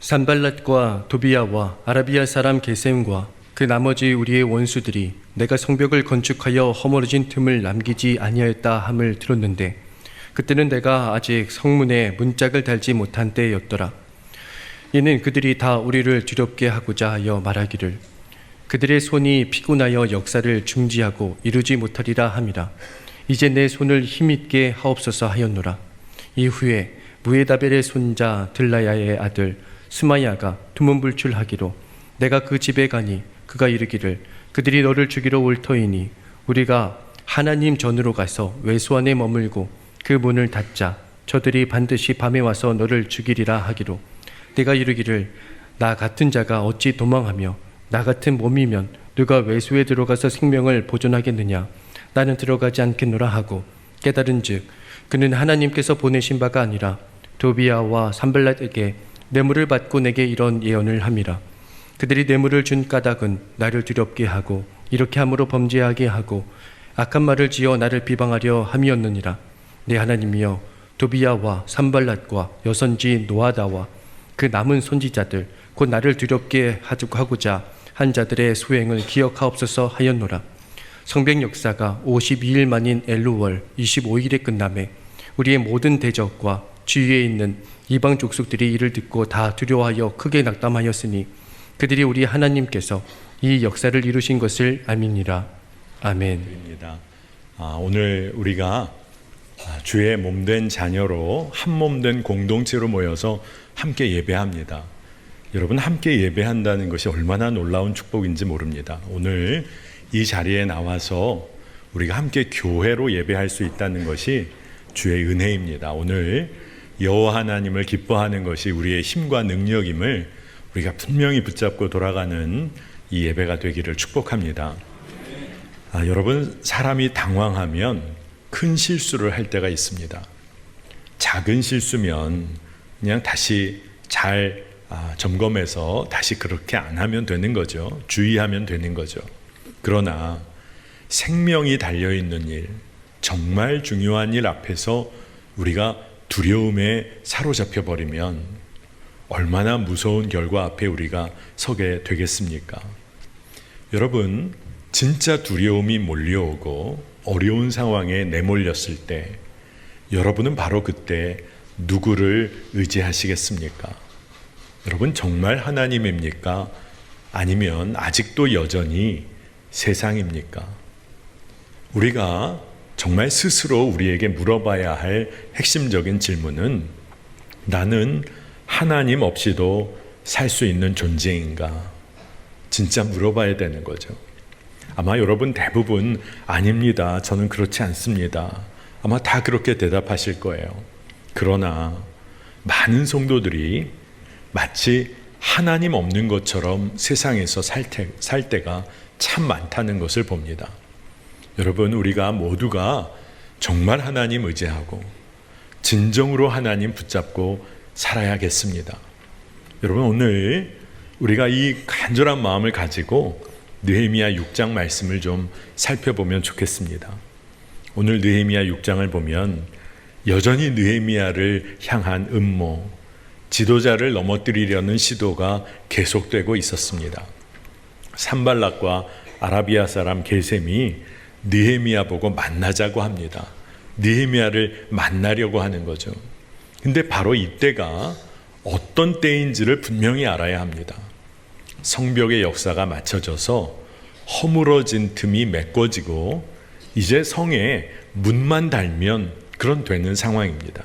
산발랏과 도비야와 아라비아 사람 게셈과 그 나머지 우리의 원수들이 내가 성벽을 건축하여 허물어진 틈을 남기지 아니하였다 함을 들었는데 그때는 내가 아직 성문에 문짝을 달지 못한 때였더라. 이는 그들이 다 우리를 두렵게 하고자 하여 말하기를 그들의 손이 피곤하여 역사를 중지하고 이루지 못하리라 함이라. 이제 내 손을 힘있게 하옵소서 하였노라. 이후에 무에다벨의 손자 들라야의 아들 스마야가 두문불출하기로 내가 그 집에 가니 그가 이르기를 그들이 너를 죽이러 올 터이니 우리가 하나님 전으로 가서 외소 안에 머물고 그 문을 닫자 저들이 반드시 밤에 와서 너를 죽이리라 하기로 내가 이르기를 나 같은 자가 어찌 도망하며 나 같은 몸이면 누가 외소에 들어가서 생명을 보존하겠느냐. 나는 들어가지 않겠노라 하고 깨달은즉 그는 하나님께서 보내신 바가 아니라 도비야와 산발랏에게 뇌물을 받고 내게 이런 예언을 함이라. 그들이 뇌물을 준 까닭은 나를 두렵게 하고 이렇게 함으로 범죄하게 하고 악한 말을 지어 나를 비방하려 함이었느니라. 내 하나님이여 도비야와 산발랏과 여선지 노아다와 그 남은 선지자들 곧 나를 두렵게 하고자 한 자들의 소행을 기억하옵소서 하였노라. 성백 역사가 52일 만인 엘루월 25일에 끝남에 우리의 모든 대적과 주위에 있는 이방 족속들이 이를 듣고 다 두려워하여 크게 낙담하였으니 그들이 우리 하나님께서 이 역사를 이루신 것을 알미니라. 아멘. 오늘 우리가 주의 몸된 자녀로 한 몸된 공동체로 모여서 함께 예배합니다. 여러분, 함께 예배한다는 것이 얼마나 놀라운 축복인지 모릅니다. 오늘 이 자리에 나와서 우리가 함께 교회로 예배할 수 있다는 것이 주의 은혜입니다. 오늘 여호와 하나님을 기뻐하는 것이 우리의 힘과 능력임을 우리가 분명히 붙잡고 돌아가는 이 예배가 되기를 축복합니다. 여러분, 사람이 당황하면 큰 실수를 할 때가 있습니다. 작은 실수면 그냥 다시 잘 점검해서 다시 그렇게 안 하면 되는 거죠. 주의하면 되는 거죠. 그러나 생명이 달려있는 일, 정말 중요한 일 앞에서 우리가 두려움에 사로잡혀 버리면 얼마나 무서운 결과 앞에 우리가 서게 되겠습니까? 여러분, 진짜 두려움이 몰려오고 어려운 상황에 내몰렸을 때 여러분은 바로 그때 누구를 의지하시겠습니까? 여러분, 정말 하나님입니까? 아니면 아직도 여전히 세상입니까? 우리가 정말 스스로 우리에게 물어봐야 할 핵심적인 질문은 나는 하나님 없이도 살 수 있는 존재인가? 진짜 물어봐야 되는 거죠. 아마 여러분 대부분 아닙니다. 저는 그렇지 않습니다. 아마 다 그렇게 대답하실 거예요. 그러나 많은 성도들이 마치 하나님 없는 것처럼 세상에서 살 때가 참 많다는 것을 봅니다. 여러분, 우리가 모두가 정말 하나님 의지하고 진정으로 하나님 붙잡고 살아야겠습니다. 여러분, 오늘 우리가 이 간절한 마음을 가지고 느헤미야 6장 말씀을 좀 살펴보면 좋겠습니다. 오늘 느헤미야 6장을 보면 여전히 느헤미야를 향한 음모, 지도자를 넘어뜨리려는 시도가 계속되고 있었습니다. 산발랏과 아라비아 사람 게셈이 느헤미야 보고 만나자고 합니다. 느헤미야를 만나려고 하는 거죠. 근데 바로 이때가 어떤 때인지를 분명히 알아야 합니다. 성벽의 역사가 맞춰져서 허물어진 틈이 메꿔지고 이제 성에 문만 달면 그런 되는 상황입니다.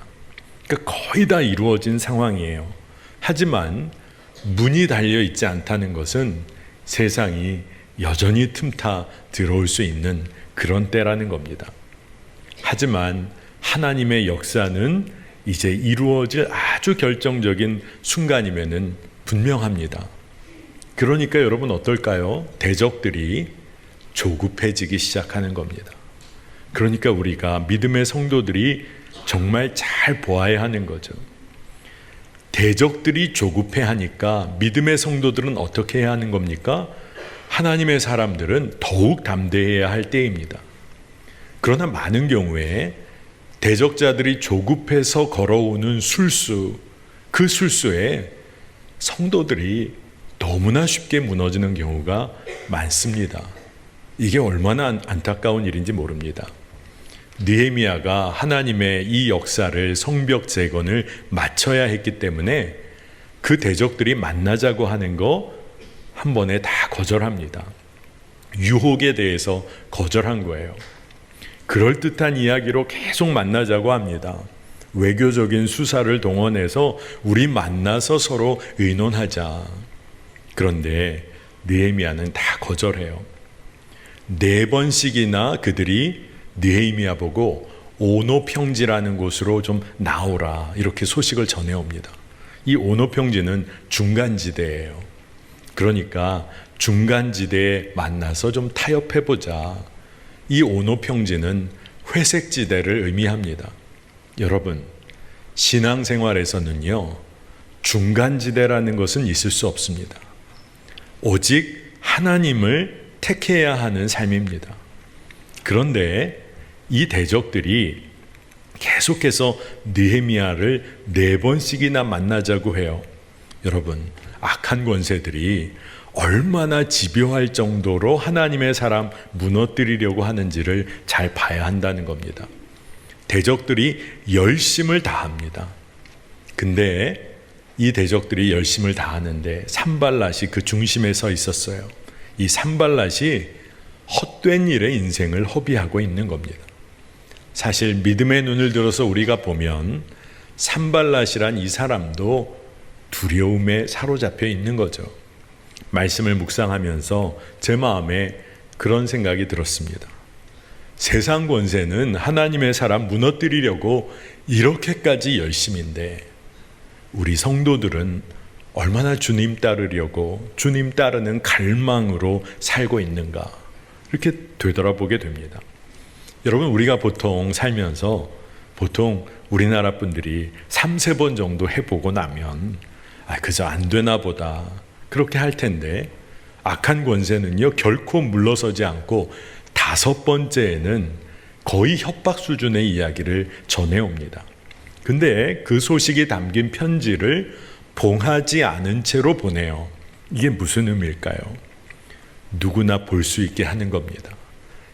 그러니까 거의 다 이루어진 상황이에요. 하지만 문이 달려 있지 않다는 것은 세상이 여전히 틈타 들어올 수 있는 그런 때라는 겁니다. 하지만 하나님의 역사는 이제 이루어질 아주 결정적인 순간이면은 분명합니다. 그러니까 여러분 어떨까요? 대적들이 조급해지기 시작하는 겁니다. 그러니까 우리가 믿음의 성도들이 정말 잘 보아야 하는 거죠. 대적들이 조급해하니까 믿음의 성도들은 어떻게 해야 하는 겁니까? 하나님의 사람들은 더욱 담대해야 할 때입니다. 그러나 많은 경우에 대적자들이 조급해서 걸어오는 술수, 그 술수에 성도들이 너무나 쉽게 무너지는 경우가 많습니다. 이게 얼마나 안타까운 일인지 모릅니다. 느헤미야가 하나님의 이 역사를 성벽 재건을 마쳐야 했기 때문에 그 대적들이 만나자고 하는 거 한 번에 다 거절합니다. 유혹에 대해서 거절한 거예요. 그럴듯한 이야기로 계속 만나자고 합니다. 외교적인 수사를 동원해서 우리 만나서 서로 의논하자. 그런데 느헤미야는 다 거절해요. 4번씩이나 그들이 느헤미야 보고 오노 평지라는 곳으로 좀 나오라 이렇게 소식을 전해옵니다. 이 오노 평지는 중간지대예요. 그러니까 중간지대에 만나서 좀 타협해보자. 이 오노 평지는 회색지대를 의미합니다. 여러분, 신앙생활에서는요, 중간지대라는 것은 있을 수 없습니다. 오직 하나님을 택해야 하는 삶입니다. 그런데 이 대적들이 계속해서 느헤미야를 4번씩이나 만나자고 해요. 여러분, 악한 권세들이 얼마나 집요할 정도로 하나님의 사람 무너뜨리려고 하는지를 잘 봐야 한다는 겁니다. 대적들이 열심을 다합니다. 근데 이 대적들이 열심을 다하는데 산발랏이 그 중심에 서 있었어요. 이 산발랏이 헛된 일에 인생을 허비하고 있는 겁니다. 사실 믿음의 눈을 들어서 우리가 보면 산발랏이란 이 사람도 두려움에 사로잡혀 있는 거죠. 말씀을 묵상하면서 제 마음에 그런 생각이 들었습니다. 세상 권세는 하나님의 사람 무너뜨리려고 이렇게까지 열심인데 우리 성도들은 얼마나 주님 따르려고 주님 따르는 갈망으로 살고 있는가 이렇게 되돌아보게 됩니다. 여러분, 우리가 보통 살면서 보통 우리나라 분들이 3-4번 정도 해보고 나면 그저 안 되나 보다 그렇게 할 텐데 악한 권세는요 결코 물러서지 않고 5번째에는 거의 협박 수준의 이야기를 전해옵니다. 근데 그 소식이 담긴 편지를 봉하지 않은 채로 보내요. 이게 무슨 의미일까요? 누구나 볼 수 있게 하는 겁니다.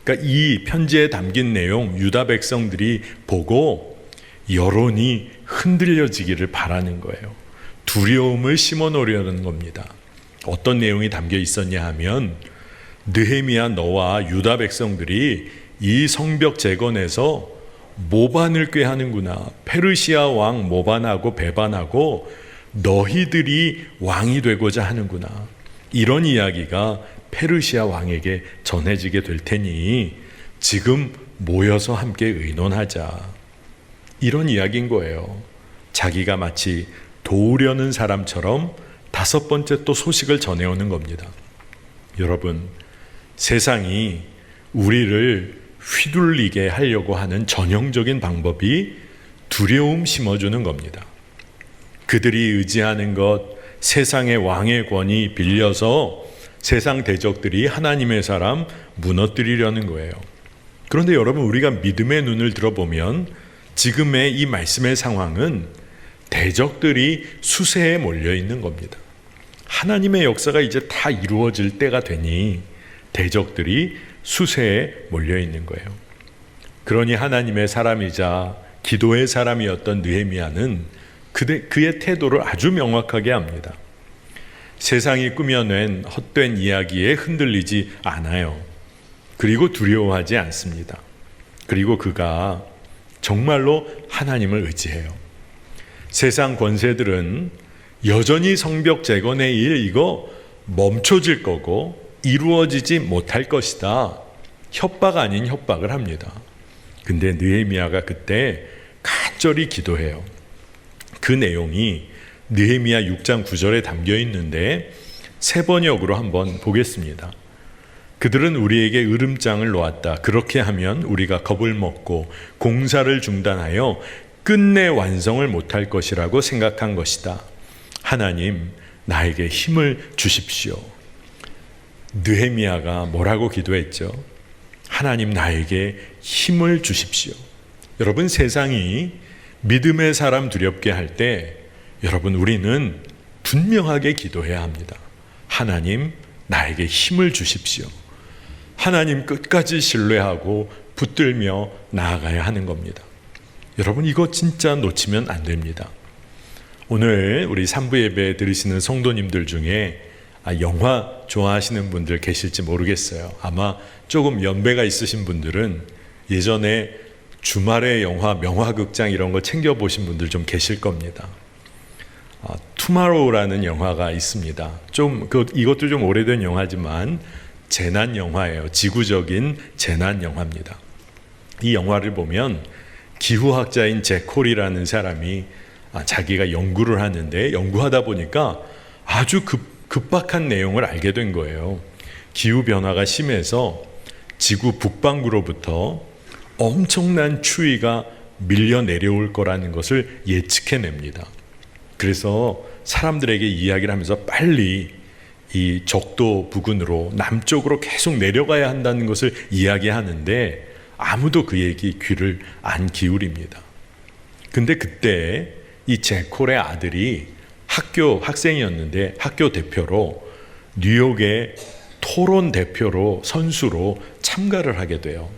그러니까 이 편지에 담긴 내용 유다 백성들이 보고 여론이 흔들려지기를 바라는 거예요. 두려움을 심어 놓으려는 겁니다. 어떤 내용이 담겨 있었냐 하면 느헤미야 너와 유다 백성들이 이 성벽 재건에서 모반을 꾀하는구나. 페르시아 왕 모반하고 배반하고 너희들이 왕이 되고자 하는구나. 이런 이야기가 페르시아 왕에게 전해지게 될 테니 지금 모여서 함께 의논하자. 이런 이야기인 거예요. 자기가 마치 도우려는 사람처럼 5번째 또 소식을 전해오는 겁니다. 여러분, 세상이 우리를 휘둘리게 하려고 하는 전형적인 방법이 두려움 심어주는 겁니다. 그들이 의지하는 것, 세상의 왕의 권위 빌려서 세상 대적들이 하나님의 사람 무너뜨리려는 거예요. 그런데 여러분, 우리가 믿음의 눈을 들어보면 지금의 이 말씀의 상황은 대적들이 수세에 몰려 있는 겁니다. 하나님의 역사가 이제 다 이루어질 때가 되니 대적들이 수세에 몰려 있는 거예요. 그러니 하나님의 사람이자 기도의 사람이었던 느헤미야는 그의 태도를 아주 명확하게 합니다. 세상이 꾸며낸 헛된 이야기에 흔들리지 않아요. 그리고 두려워하지 않습니다. 그리고 그가 정말로 하나님을 의지해요. 세상 권세들은 여전히 성벽 재건의 일 이거 멈춰질 거고 이루어지지 못할 것이다. 협박 아닌 협박을 합니다. 근데 느헤미야가 그때 간절히 기도해요. 그 내용이 느헤미야 6장 9절에 담겨 있는데 새 번역으로 한번 보겠습니다. 그들은 우리에게 으름장을 놓았다. 그렇게 하면 우리가 겁을 먹고 공사를 중단하여 끝내 완성을 못할 것이라고 생각한 것이다. 하나님, 나에게 힘을 주십시오. 느헤미야가 뭐라고 기도했죠? 하나님, 나에게 힘을 주십시오. 여러분, 세상이 믿음의 사람 두렵게 할 때 여러분, 우리는 분명하게 기도해야 합니다. 하나님, 나에게 힘을 주십시오. 하나님 끝까지 신뢰하고 붙들며 나아가야 하는 겁니다. 여러분, 이거 진짜 놓치면 안 됩니다. 오늘 우리 3부 예배 들으시는 성도님들 중에 영화 좋아하시는 분들 계실지 모르겠어요. 아마 조금 연배가 있으신 분들은 예전에 주말에 영화, 명화극장 이런 거 챙겨보신 분들 좀 계실 겁니다. 투마로우라는 영화가 있습니다. 이것도 좀 오래된 영화지만 재난 영화예요. 지구적인 재난 영화입니다. 이 영화를 보면 기후학자인 잭 홀이라는 사람이 자기가 연구를 하는데, 연구하다 보니까 아주 급박한 내용을 알게 된 거예요. 기후변화가 심해서 지구 북반구로부터 엄청난 추위가 밀려 내려올 거라는 것을 예측해냅니다. 그래서 사람들에게 이야기를 하면서 빨리 이 적도 부근으로 남쪽으로 계속 내려가야 한다는 것을 이야기하는데 아무도 그 얘기 귀를 안 기울입니다. 근데 그때 이 제콜의 아들이 학생이었는데 학교 대표로 뉴욕의 토론 대표로 선수로 참가를 하게 돼요.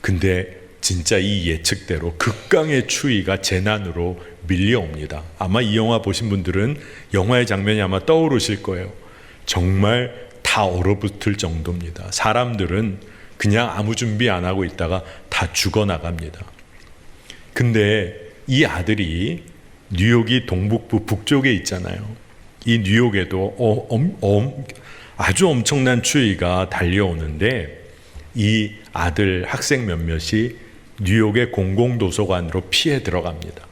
근데 진짜 이 예측대로 극강의 추위가 재난으로 밀려옵니다. 아마 이 영화 보신 분들은 영화의 장면이 아마 떠오르실 거예요. 정말 다 얼어붙을 정도입니다. 사람들은 그냥 아무 준비 안 하고 있다가 다 죽어나갑니다. 근데 이 아들이 뉴욕이 동북부 북쪽에 있잖아요. 이 뉴욕에도 아주 엄청난 추위가 달려오는데 이 아들 학생 몇몇이 뉴욕의 공공도서관으로 피해 들어갑니다.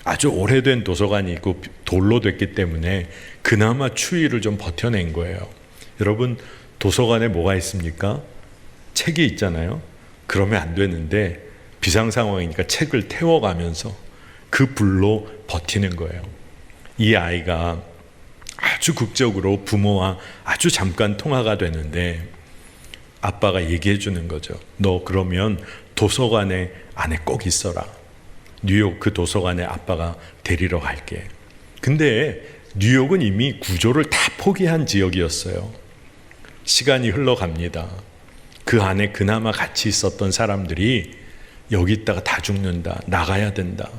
아주 오래된 도서관이 있고 돌로 됐기 때문에 그나마 추위를 좀 버텨낸 거예요. 여러분, 도서관에 뭐가 있습니까? 책이 있잖아요. 그러면 안 되는데 비상 상황이니까 책을 태워가면서 그 불로 버티는 거예요. 이 아이가 아주 극적으로 부모와 아주 잠깐 통화가 되는데 아빠가 얘기해 주는 거죠. 너 그러면 도서관에 안에 꼭 있어라. 뉴욕 그 도서관에 아빠가 데리러 갈게. 근데 뉴욕은 이미 구조를 다 포기한 지역이었어요. 시간이 흘러갑니다. 그 안에 그나마 같이 있었던 사람들이 여기 있다가 다 죽는다, 나가야 된다,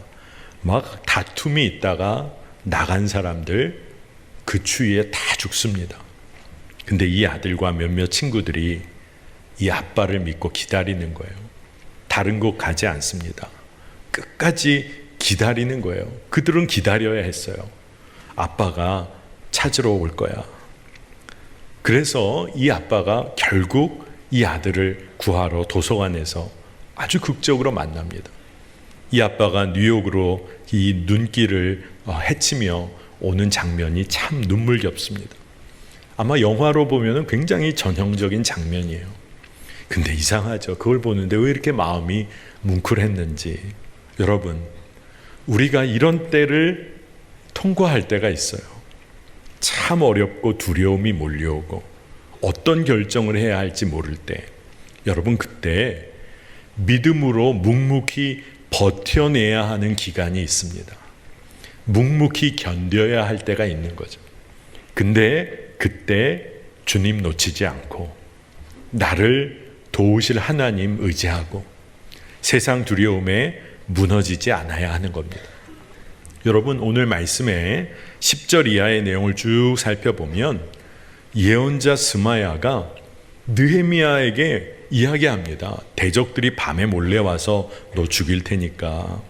막 다툼이 있다가 나간 사람들 그 추위에 다 죽습니다. 근데 이 아들과 몇몇 친구들이 이 아빠를 믿고 기다리는 거예요. 다른 곳 가지 않습니다. 끝까지 기다리는 거예요. 그들은 기다려야 했어요. 아빠가 찾으러 올 거야. 그래서 이 아빠가 결국 이 아들을 구하러 도서관에서 아주 극적으로 만납니다. 이 아빠가 뉴욕으로 이 눈길을 헤치며 오는 장면이 참 눈물겹습니다. 아마 영화로 보면 굉장히 전형적인 장면이에요. 근데 이상하죠. 그걸 보는데 왜 이렇게 마음이 뭉클했는지. 여러분, 우리가 이런 때를 통과할 때가 있어요. 참 어렵고 두려움이 몰려오고 어떤 결정을 해야 할지 모를 때, 여러분, 그때 믿음으로 묵묵히 버텨내야 하는 기간이 있습니다. 묵묵히 견뎌야 할 때가 있는 거죠. 근데 그때 주님 놓치지 않고 나를 도우실 하나님 의지하고 세상 두려움에 무너지지 않아야 하는 겁니다. 여러분, 오늘 말씀에 10절 이하의 내용을 쭉 살펴보면 예언자 스마야가 느헤미야에게 이야기합니다. 대적들이 밤에 몰래 와서 너 죽일 테니까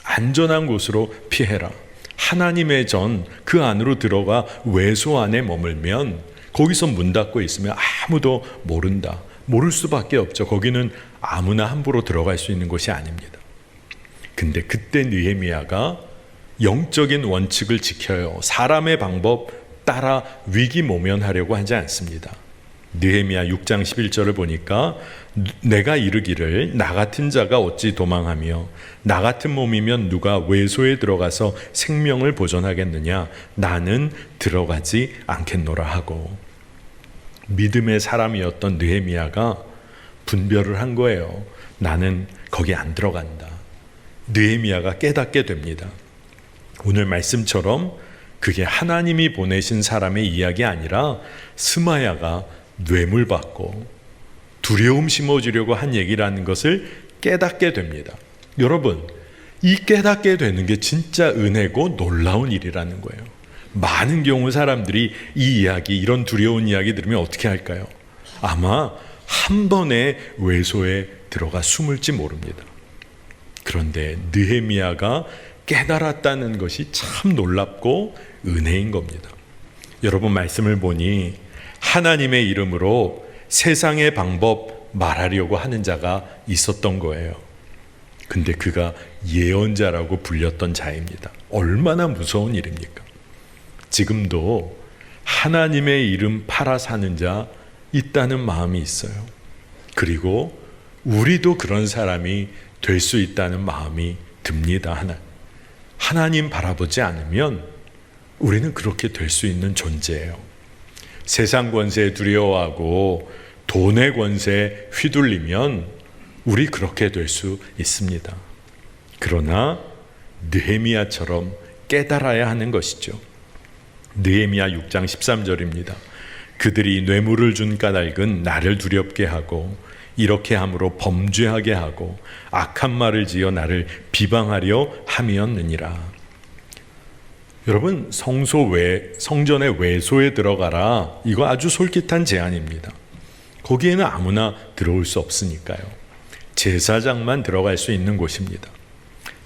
안전한 곳으로 피해라. 하나님의 전 그 안으로 들어가 외소 안에 머물면 거기서 문 닫고 있으면 아무도 모른다. 모를 수밖에 없죠. 거기는 아무나 함부로 들어갈 수 있는 곳이 아닙니다. 근데 그때 느헤미야가 영적인 원칙을 지켜요. 사람의 방법 따라 위기 모면하려고 하지 않습니다. 느헤미야 6장 11절을 보니까 내가 이르기를 나 같은 자가 어찌 도망하며 나 같은 몸이면 누가 외소에 들어가서 생명을 보존하겠느냐. 나는 들어가지 않겠노라 하고, 믿음의 사람이었던 느헤미야가 분별을 한 거예요. 나는 거기 안 들어간다. 느헤미야가 깨닫게 됩니다. 오늘 말씀처럼 그게 하나님이 보내신 사람의 이야기 아니라 스마야가 뇌물받고 두려움 심어주려고 한 얘기라는 것을 깨닫게 됩니다. 여러분, 이 깨닫게 되는 게 진짜 은혜고 놀라운 일이라는 거예요. 많은 경우 사람들이 이 이야기, 이런 두려운 이야기 들으면 어떻게 할까요? 아마 한 번에 외소에 들어가 숨을지 모릅니다. 그런데 느헤미야가 깨달았다는 것이 참 놀랍고 은혜인 겁니다. 여러분, 말씀을 보니 하나님의 이름으로 세상의 방법 말하려고 하는 자가 있었던 거예요. 근데 그가 예언자라고 불렸던 자입니다. 얼마나 무서운 일입니까? 지금도 하나님의 이름 팔아 사는 자 있다는 마음이 있어요. 그리고 우리도 그런 사람이 될 수 있다는 마음이 듭니다. 하나님 바라보지 않으면 우리는 그렇게 될 수 있는 존재예요. 세상 권세에 두려워하고 돈의 권세에 휘둘리면 우리 그렇게 될 수 있습니다. 그러나 느헤미야처럼 깨달아야 하는 것이죠. 느헤미야 6장 13절입니다. 그들이 뇌물을 준 까닭은 나를 두렵게 하고 이렇게 함으로 범죄하게 하고 악한 말을 지어 나를 비방하려 함이었느니라. 여러분, 성전의 외소에 들어가라. 이거 아주 솔깃한 제안입니다. 거기에는 아무나 들어올 수 없으니까요. 제사장만 들어갈 수 있는 곳입니다.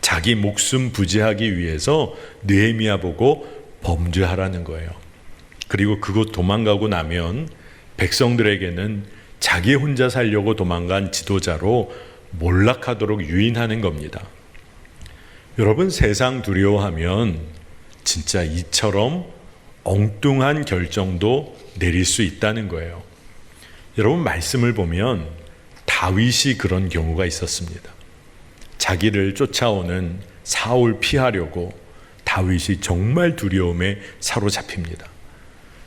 자기 목숨 부지하기 위해서 느헤미야 보고 범죄하라는 거예요. 그리고 그곳 도망가고 나면 백성들에게는 자기 혼자 살려고 도망간 지도자로 몰락하도록 유인하는 겁니다. 여러분, 세상 두려워하면 진짜 이처럼 엉뚱한 결정도 내릴 수 있다는 거예요. 여러분, 말씀을 보면 다윗이 그런 경우가 있었습니다. 자기를 쫓아오는 사울 피하려고 다윗이 정말 두려움에 사로잡힙니다.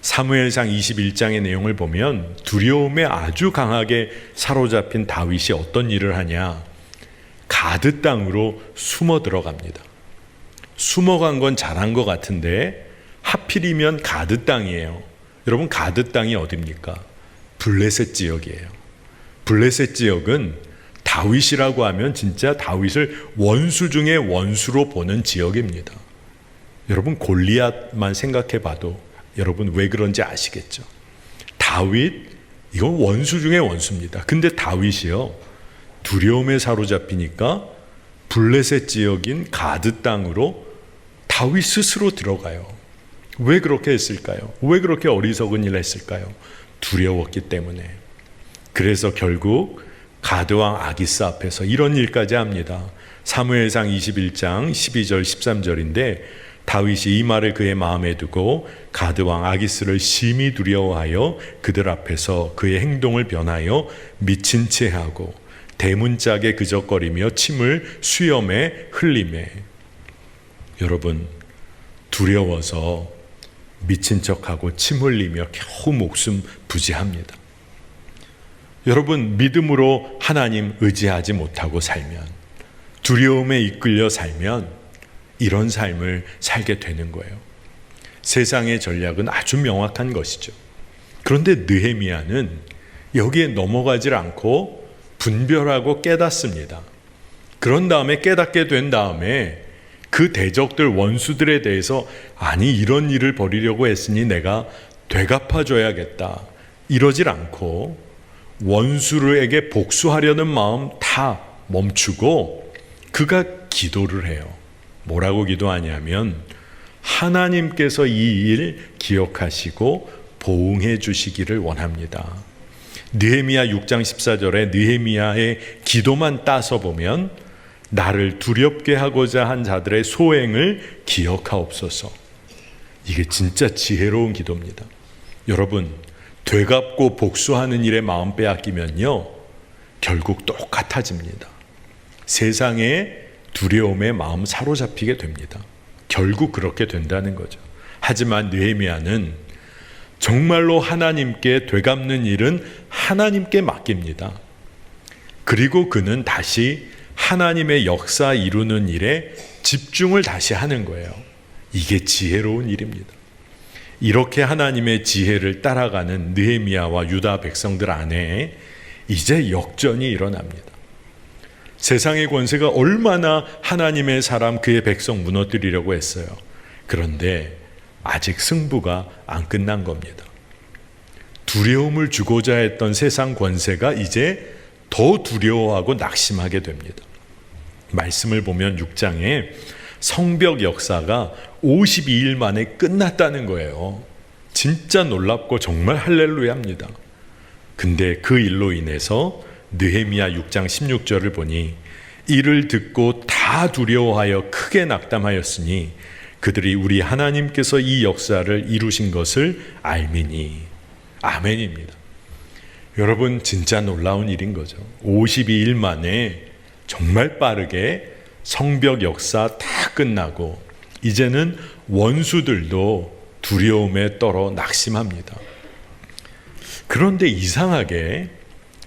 사무엘상 21장의 내용을 보면 두려움에 아주 강하게 사로잡힌 다윗이 어떤 일을 하냐? 가드 땅으로 숨어 들어갑니다. 숨어간 건 잘한 것 같은데 하필이면 가드 땅이에요. 여러분, 가드 땅이 어디입니까? 블레셋 지역이에요. 블레셋 지역은 다윗이라고 하면 진짜 다윗을 원수 중에 원수로 보는 지역입니다. 여러분, 골리앗만 생각해 봐도 여러분 왜 그런지 아시겠죠? 다윗, 이건 원수 중에 원수입니다. 근데 다윗이요, 두려움에 사로잡히니까 블레셋 지역인 가드 땅으로 다윗 스스로 들어가요. 왜 그렇게 했을까요? 왜 그렇게 어리석은 일을 했을까요? 두려웠기 때문에. 그래서 결국 가드왕 아기스 앞에서 이런 일까지 합니다. 사무엘상 21장 12절 13절인데 다윗이 이 말을 그의 마음에 두고 가드왕 아기스를 심히 두려워하여 그들 앞에서 그의 행동을 변하여 미친 채 하고 대문짝에 그적거리며 침을 수염에 흘리매. 여러분, 두려워서 미친 척하고 침 흘리며 겨우 목숨 부지합니다. 여러분, 믿음으로 하나님 의지하지 못하고 살면, 두려움에 이끌려 살면 이런 삶을 살게 되는 거예요. 세상의 전략은 아주 명확한 것이죠. 그런데 느헤미야는 여기에 넘어가질 않고 분별하고 깨닫습니다. 그런 다음에 깨닫게 된 다음에 그 대적들 원수들에 대해서 아니 이런 일을 벌이려고 했으니 내가 되갚아줘야겠다 이러질 않고 원수에게 복수하려는 마음 다 멈추고 그가 기도를 해요. 뭐라고 기도하냐면 하나님께서 이 일 기억하시고 보응해 주시기를 원합니다. 느헤미야 6장 14절에 느헤미야의 기도만 따서 보면 나를 두렵게 하고자 한 자들의 소행을 기억하옵소서. 이게 진짜 지혜로운 기도입니다. 여러분, 되갚고 복수하는 일에 마음 빼앗기면요 결국 똑같아집니다. 세상의 두려움에 마음 사로잡히게 됩니다. 결국 그렇게 된다는 거죠. 하지만 느헤미야는 정말로 하나님께 되갚는 일은 하나님께 맡깁니다. 그리고 그는 다시 하나님의 역사 이루는 일에 집중을 다시 하는 거예요. 이게 지혜로운 일입니다. 이렇게 하나님의 지혜를 따라가는 느헤미야와 유다 백성들 안에 이제 역전이 일어납니다. 세상의 권세가 얼마나 하나님의 사람 그의 백성 무너뜨리려고 했어요. 그런데 아직 승부가 안 끝난 겁니다. 두려움을 주고자 했던 세상 권세가 이제 더 두려워하고 낙심하게 됩니다. 말씀을 보면 6장에 성벽 역사가 52일 만에 끝났다는 거예요. 진짜 놀랍고 정말 할렐루야입니다. 근데 그 일로 인해서 느헤미야 6장 16절을 보니 이를 듣고 다 두려워하여 크게 낙담하였으니 그들이 우리 하나님께서 이 역사를 이루신 것을 알미니. 아멘입니다. 여러분, 진짜 놀라운 일인 거죠. 52일 만에 정말 빠르게 성벽 역사 다 끝나고 이제는 원수들도 두려움에 떨어 낙심합니다. 그런데 이상하게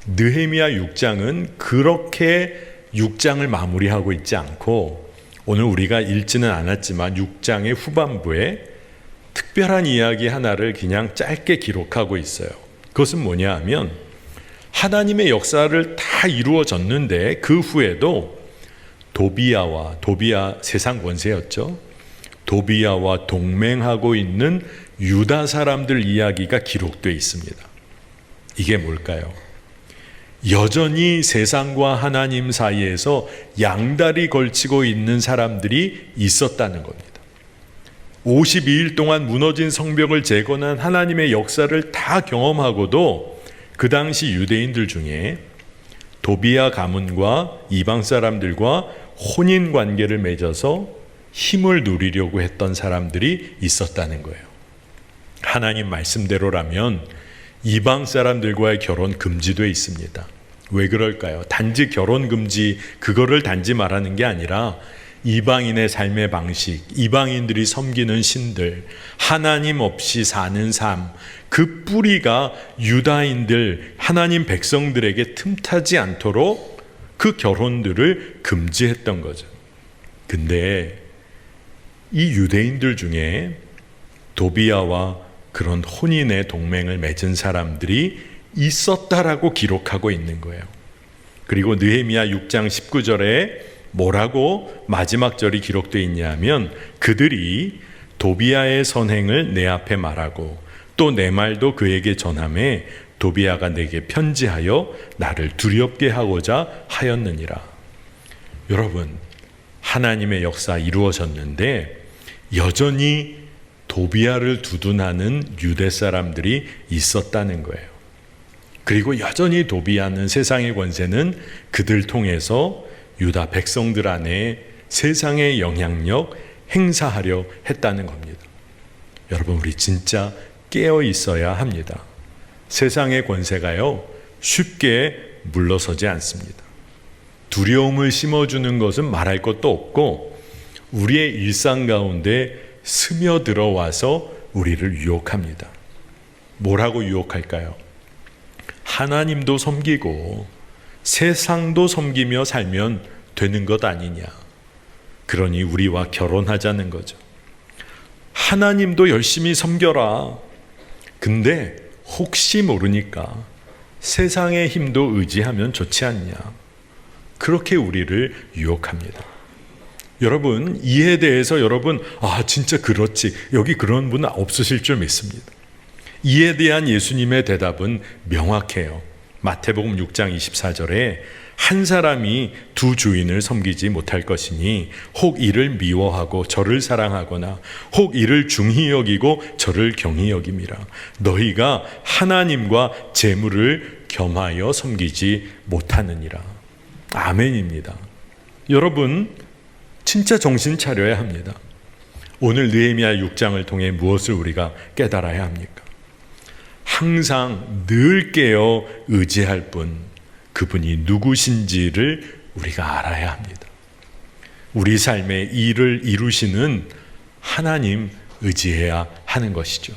느헤미야 6장은 그렇게 6장을 마무리하고 있지 않고 오늘 우리가 읽지는 않았지만 6장의 후반부에 특별한 이야기 하나를 그냥 짧게 기록하고 있어요. 그것은 뭐냐 하면 하나님의 역사를 다 이루어졌는데 그 후에도 도비야 세상 권세였죠. 도비야와 동맹하고 있는 유다 사람들 이야기가 기록되어 있습니다. 이게 뭘까요? 여전히 세상과 하나님 사이에서 양다리 걸치고 있는 사람들이 있었다는 겁니다. 52일 동안 무너진 성벽을 재건한 하나님의 역사를 다 경험하고도 그 당시 유대인들 중에 도비야 가문과 이방 사람들과 혼인 관계를 맺어서 힘을 누리려고 했던 사람들이 있었다는 거예요. 하나님 말씀대로라면 이방 사람들과의 결혼 금지되어 있습니다. 왜 그럴까요? 단지 결혼 금지, 그거를 단지 말하는 게 아니라 이방인의 삶의 방식, 이방인들이 섬기는 신들, 하나님 없이 사는 삶, 그 뿌리가 유다인들, 하나님 백성들에게 틈타지 않도록 그 결혼들을 금지했던 거죠. 근데 이 유대인들 중에 도비야와 그런 혼인의 동맹을 맺은 사람들이 있었다라고 기록하고 있는 거예요. 그리고 느헤미야 6장 19절에 뭐라고 마지막 절이 기록되어 있냐면 그들이 도비야의 선행을 내 앞에 말하고 또 내 말도 그에게 전하매 도비야가 내게 편지하여 나를 두렵게 하고자 하였느니라. 여러분, 하나님의 역사 이루어졌는데 여전히 도비야를 두둔하는 유대 사람들이 있었다는 거예요. 그리고 여전히 도비야는 세상의 권세는 그들 통해서 유다 백성들 안에 세상의 영향력 행사하려 했다는 겁니다. 여러분, 우리 진짜 깨어 있어야 합니다. 세상의 권세가요, 쉽게 물러서지 않습니다. 두려움을 심어주는 것은 말할 것도 없고 우리의 일상 가운데 스며들어와서 우리를 유혹합니다. 뭐라고 유혹할까요? 하나님도 섬기고 세상도 섬기며 살면 되는 것 아니냐. 그러니 우리와 결혼하자는 거죠. 하나님도 열심히 섬겨라. 근데 혹시 모르니까 세상의 힘도 의지하면 좋지 않냐. 그렇게 우리를 유혹합니다. 여러분, 이에 대해서 여러분, 진짜 그렇지. 여기 그런 분 없으실 줄 믿습니다. 이에 대한 예수님의 대답은 명확해요. 마태복음 6장 24절에 한 사람이 두 주인을 섬기지 못할 것이니 혹 이를 미워하고 저를 사랑하거나 혹 이를 중히 여기고 저를 경히 여김이라. 너희가 하나님과 재물을 겸하여 섬기지 못하느니라. 아멘입니다. 여러분, 진짜 정신 차려야 합니다. 오늘 느헤미야 6장을 통해 무엇을 우리가 깨달아야 합니까? 항상 늘 깨어 의지할 분, 그분이 누구신지를 우리가 알아야 합니다. 우리 삶의 일을 이루시는 하나님 의지해야 하는 것이죠.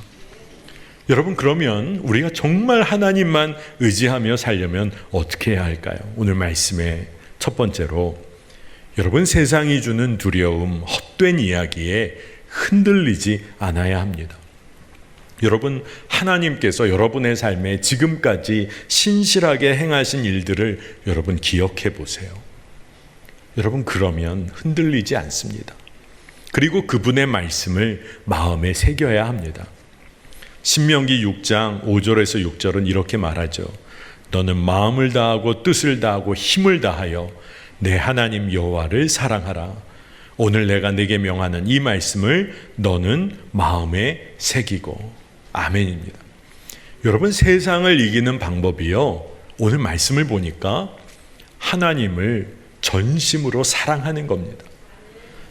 여러분, 그러면 우리가 정말 하나님만 의지하며 살려면 어떻게 해야 할까요? 오늘 말씀의 첫 번째로 여러분, 세상이 주는 두려움, 헛된 이야기에 흔들리지 않아야 합니다. 여러분, 하나님께서 여러분의 삶에 지금까지 신실하게 행하신 일들을 여러분 기억해 보세요. 여러분, 그러면 흔들리지 않습니다. 그리고 그분의 말씀을 마음에 새겨야 합니다. 신명기 6장 5절에서 6절은 이렇게 말하죠. 너는 마음을 다하고 뜻을 다하고 힘을 다하여 내 하나님 여호와를 사랑하라. 오늘 내가 네게 명하는 이 말씀을 너는 마음에 새기고. 아멘입니다. 여러분, 세상을 이기는 방법이요, 오늘 말씀을 보니까 하나님을 전심으로 사랑하는 겁니다.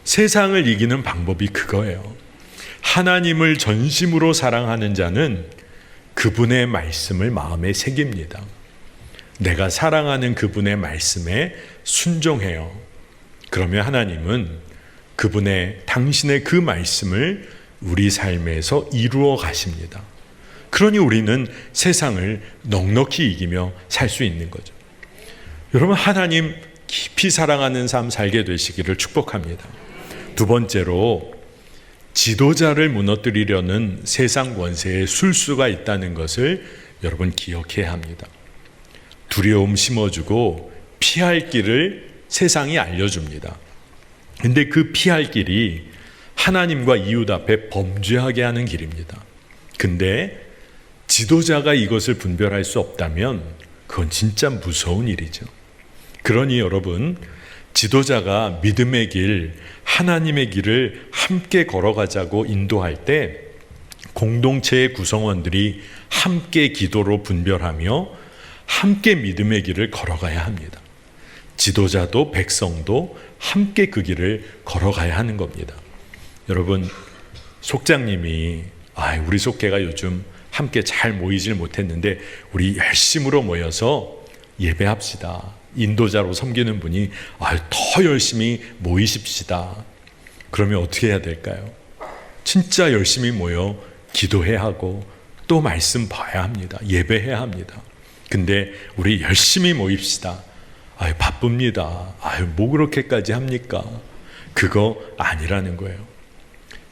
세상을 이기는 방법이 그거예요. 하나님을 전심으로 사랑하는 자는 그분의 말씀을 마음에 새깁니다. 내가 사랑하는 그분의 말씀에 순종해요. 그러면 하나님은 당신의 그 말씀을 우리 삶에서 이루어 가십니다. 그러니 우리는 세상을 넉넉히 이기며 살 수 있는 거죠. 여러분, 하나님 깊이 사랑하는 삶 살게 되시기를 축복합니다. 두 번째로, 지도자를 무너뜨리려는 세상 권세의 술수가 있다는 것을 여러분 기억해야 합니다. 두려움 심어주고 피할 길을 세상이 알려줍니다. 근데 그 피할 길이 하나님과 이웃 앞에 범죄하게 하는 길입니다. 근데 지도자가 이것을 분별할 수 없다면 그건 진짜 무서운 일이죠. 그러니 여러분, 지도자가 믿음의 길, 하나님의 길을 함께 걸어가자고 인도할 때 공동체의 구성원들이 함께 기도로 분별하며 함께 믿음의 길을 걸어가야 합니다. 지도자도 백성도 함께 그 길을 걸어가야 하는 겁니다. 여러분, 속장님이 우리 속회가 요즘 함께 잘 모이질 못했는데 우리 열심으로 모여서 예배합시다. 인도자로 섬기는 분이 더 열심히 모이십시다. 그러면 어떻게 해야 될까요? 진짜 열심히 모여 기도해야 하고 또 말씀 봐야 합니다. 예배해야 합니다. 근데 우리 열심히 모입시다. 바쁩니다. 뭐 그렇게까지 합니까? 그거 아니라는 거예요.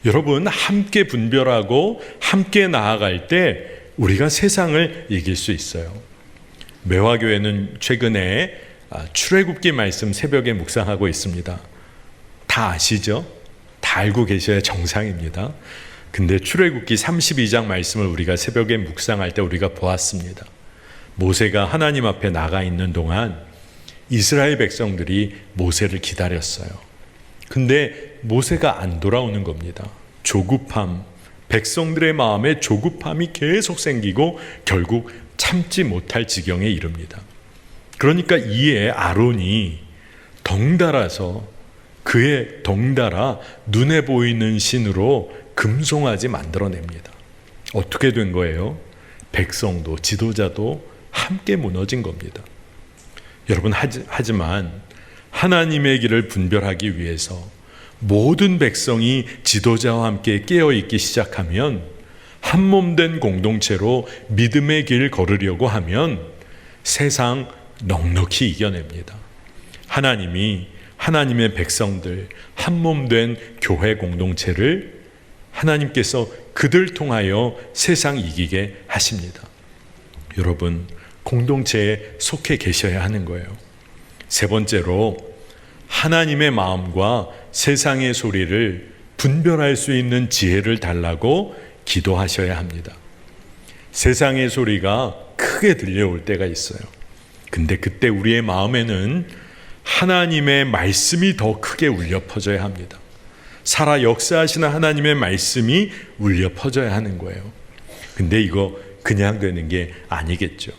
여러분, 함께 분별하고 함께 나아갈 때 우리가 세상을 이길 수 있어요. 매화교회는 최근에 출애굽기 말씀 새벽에 묵상하고 있습니다. 다 아시죠? 다 알고 계셔야 정상입니다. 근데 출애굽기 32장 말씀을 우리가 새벽에 묵상할 때 우리가 보았습니다. 모세가 하나님 앞에 나가 있는 동안 이스라엘 백성들이 모세를 기다렸어요. 근데 모세가 안 돌아오는 겁니다. 조급함, 백성들의 마음에 조급함이 계속 생기고 결국 참지 못할 지경에 이릅니다. 그러니까 이에 아론이 덩달아서 그의 덩달아 눈에 보이는 신으로 금송아지 만들어냅니다. 어떻게 된 거예요? 백성도 지도자도 함께 무너진 겁니다. 여러분, 하지만 하나님의 길을 분별하기 위해서 모든 백성이 지도자와 함께 깨어있기 시작하면, 한몸된 공동체로 믿음의 길 걸으려고 하면 세상 넉넉히 이겨냅니다. 하나님이 하나님의 백성들, 한몸된 교회 공동체를 하나님께서 그들 통하여 세상 이기게 하십니다. 여러분, 공동체에 속해 계셔야 하는 거예요. 세 번째로, 하나님의 마음과 세상의 소리를 분별할 수 있는 지혜를 달라고 기도하셔야 합니다. 세상의 소리가 크게 들려올 때가 있어요. 근데 그때 우리의 마음에는 하나님의 말씀이 더 크게 울려 퍼져야 합니다. 살아 역사하시는 하나님의 말씀이 울려 퍼져야 하는 거예요. 근데 이거 그냥 되는 게 아니겠죠.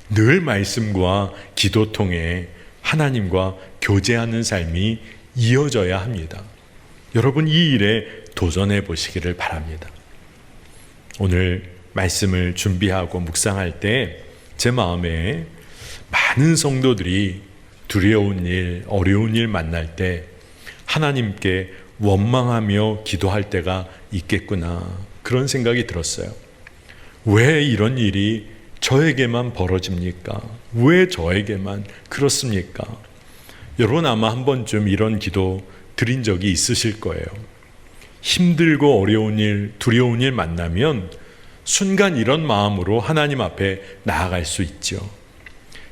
늘 말씀과 기도 통해 하나님과 교제하는 삶이 이어져야 합니다. 여러분, 이 일에 도전해 보시기를 바랍니다. 오늘 말씀을 준비하고 묵상할 때 제 마음에 많은 성도들이 두려운 일, 어려운 일 만날 때 하나님께 원망하며 기도할 때가 있겠구나, 그런 생각이 들었어요. 왜 이런 일이 저에게만 벌어집니까? 왜 저에게만 그렇습니까? 여러분, 아마 한 번쯤 이런 기도 드린 적이 있으실 거예요. 힘들고 어려운 일, 두려운 일 만나면 순간 이런 마음으로 하나님 앞에 나아갈 수 있죠.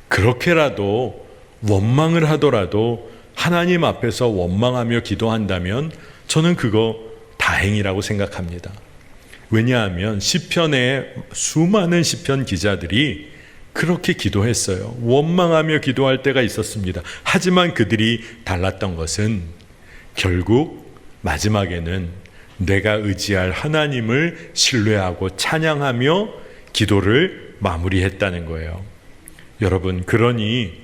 그렇게라도 원망을 하더라도 하나님 앞에서 원망하며 기도한다면 저는 그거 다행이라고 생각합니다. 왜냐하면 시편의 수많은 시편 기자들이 그렇게 기도했어요. 원망하며 기도할 때가 있었습니다. 하지만 그들이 달랐던 것은 결국 마지막에는 내가 의지할 하나님을 신뢰하고 찬양하며 기도를 마무리했다는 거예요. 여러분, 그러니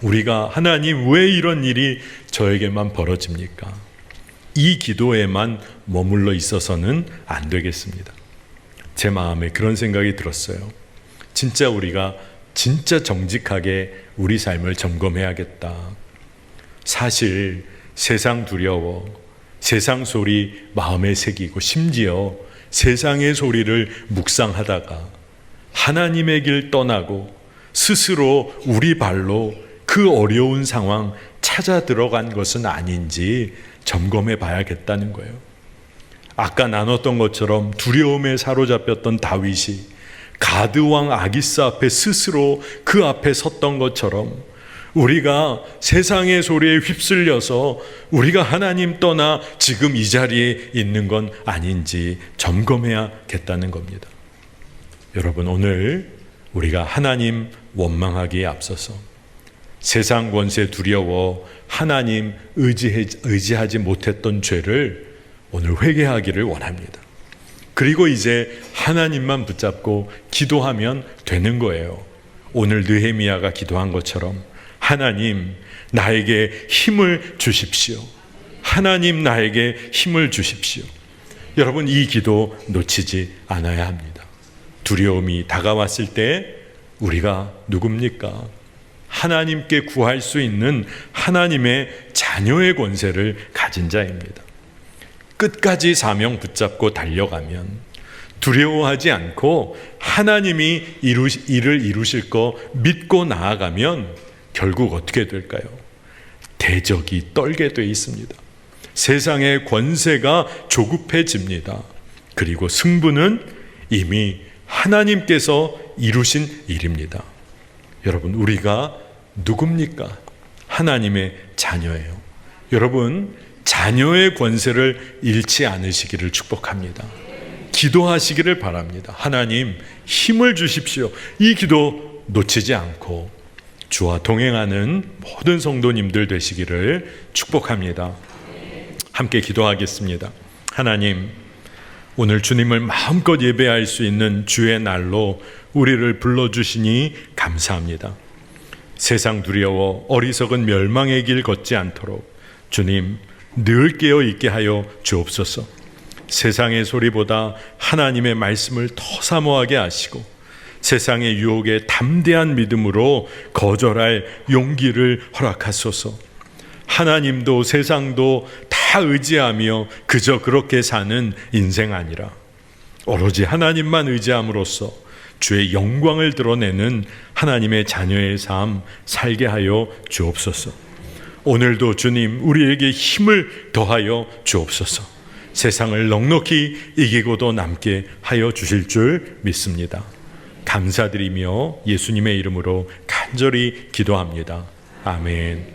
우리가 하나님 왜 이런 일이 저에게만 벌어집니까? 이 기도에만 머물러 있어서는 안 되겠습니다. 제 마음에 그런 생각이 들었어요. 진짜 우리가 진짜 정직하게 우리 삶을 점검해야겠다. 사실 세상 두려워, 세상 소리 마음에 새기고 심지어 세상의 소리를 묵상하다가 하나님의 길 떠나고 스스로 우리 발로 그 어려운 상황 찾아 들어간 것은 아닌지 점검해 봐야겠다는 거예요. 아까 나눴던 것처럼 두려움에 사로잡혔던 다윗이 가드왕 아기스 앞에 스스로 그 앞에 섰던 것처럼 우리가 세상의 소리에 휩쓸려서 우리가 하나님 떠나 지금 이 자리에 있는 건 아닌지 점검해야겠다는 겁니다. 여러분, 오늘 우리가 하나님 원망하기에 앞서서 세상 권세 두려워 하나님 의지하지 못했던 죄를 오늘 회개하기를 원합니다. 그리고 이제 하나님만 붙잡고 기도하면 되는 거예요. 오늘 느헤미야가 기도한 것처럼 하나님 나에게 힘을 주십시오. 하나님 나에게 힘을 주십시오. 여러분, 이 기도 놓치지 않아야 합니다. 두려움이 다가왔을 때 우리가 누굽니까? 하나님께 구할 수 있는 하나님의 자녀의 권세를 가진 자입니다. 끝까지 사명 붙잡고 달려가면 두려워하지 않고 하나님이 일을 이루실 거 믿고 나아가면 결국 어떻게 될까요? 대적이 떨게 돼 있습니다. 세상의 권세가 조급해집니다. 그리고 승부는 이미 하나님께서 이루신 일입니다. 여러분, 우리가 누굽니까? 하나님의 자녀예요. 여러분, 자녀의 권세를 잃지 않으시기를 축복합니다. 기도하시기를 바랍니다. 하나님, 힘을 주십시오. 이 기도 놓치지 않고 주와 동행하는 모든 성도님들 되시기를 축복합니다. 함께 기도하겠습니다. 하나님, 오늘 주님을 마음껏 예배할 수 있는 주의 날로 우리를 불러주시니 감사합니다. 세상 두려워 어리석은 멸망의 길 걷지 않도록 주님 늘 깨어 있게 하여 주옵소서. 세상의 소리보다 하나님의 말씀을 더 사모하게 하시고 세상의 유혹에 담대한 믿음으로 거절할 용기를 허락하소서. 하나님도 세상도 다 의지하며 그저 그렇게 사는 인생 아니라 오로지 하나님만 의지함으로써 주의 영광을 드러내는 하나님의 자녀의 삶 살게 하여 주옵소서. 오늘도 주님 우리에게 힘을 더하여 주옵소서. 세상을 넉넉히 이기고도 남게 하여 주실 줄 믿습니다. 감사드리며 예수님의 이름으로 간절히 기도합니다. 아멘.